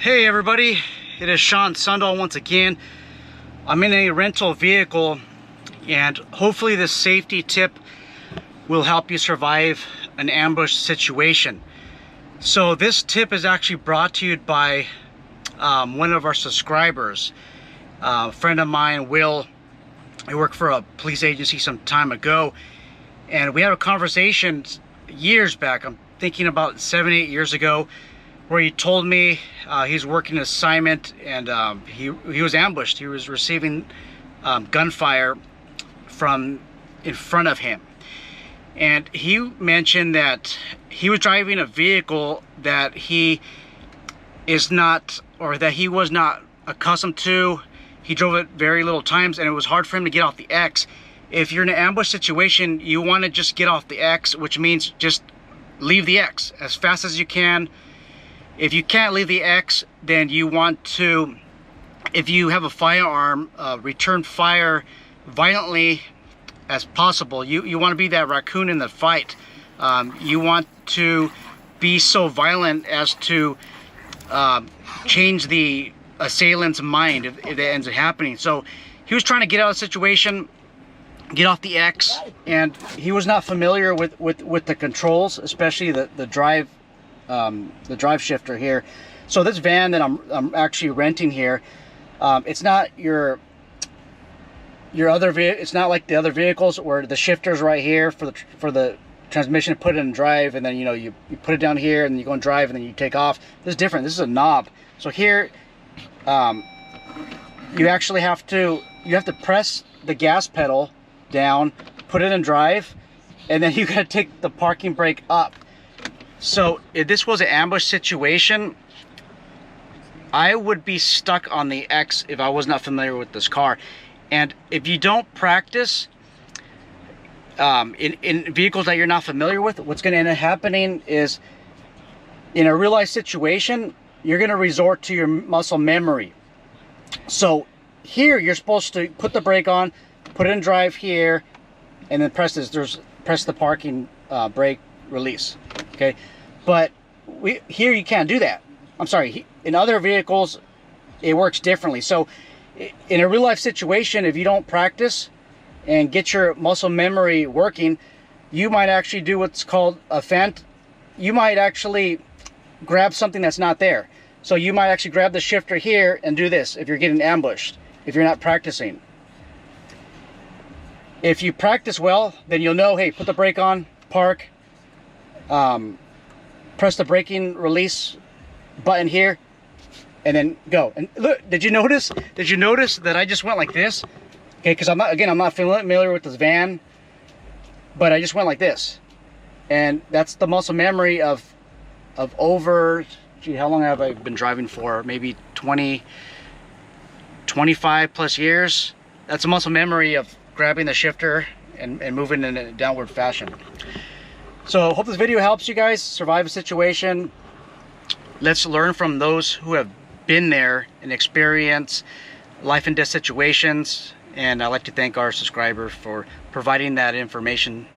Hey everybody, it is Sean Sundahl once again. I'm in a rental vehicle and hopefully this safety tip will help you survive an ambush situation. So this tip is actually brought to you by one of our subscribers. A friend of mine, Will. I worked for a police agency some time ago, and we had a conversation years back. I'm thinking about 7-8 years ago, where he told me he's working an assignment and he was ambushed. He was receiving gunfire from in front of him, and he mentioned that he was driving a vehicle that he is not, or that he was not accustomed to. He drove it very little times and it was hard for him to get off the X. If you're in an ambush situation, you want to just get off the X, which means just leave the X as fast as you can. If you can't leave the X, then you want to, if you have a firearm, return fire violently as possible. You want to be that raccoon in the fight. You want to be so violent as to change the assailant's mind if it ends up happening. So he was trying to get out of the situation, get off the X, and he was not familiar with the controls, especially the drive shifter here. So this van that I'm actually renting here, it's not your other vehicle. It's not like the other vehicles where the shifter's right here for the transmission to put it in drive, and then you put it down here and you go and drive and then you take off. This is different. This is a knob. So here you actually have to press the gas pedal down, put it in drive, and then you gotta take the parking brake up. So if this was an ambush situation, I would be stuck on the X if I was not familiar with this car. And if you don't practice in vehicles that you're not familiar with, what's going to end up happening is, in a real life situation, you're going to resort to your muscle memory. So here you're supposed to put the brake on, put it in drive here, and then press the parking brake release. Okay, but here you can't do that. I'm sorry, in other vehicles it works differently. So in a real life situation, if you don't practice and get your muscle memory working, you might actually do what's called you might actually grab something that's not there. So you might actually grab the shifter here and do this if you're getting ambushed, if you're not practicing. If you practice well, then you'll know, hey, put the brake on, park, press the braking release button here, and then go. And look, did you notice that I just went like this? Okay, because I'm not familiar with this van, but I just went like this. And that's the muscle memory of over, gee, how long have I been driving for? Maybe 25 plus years. That's a muscle memory of grabbing the shifter and moving in a downward fashion. So hope this video helps you guys survive a situation. Let's learn from those who have been there and experience life and death situations. And I'd like to thank our subscriber for providing that information.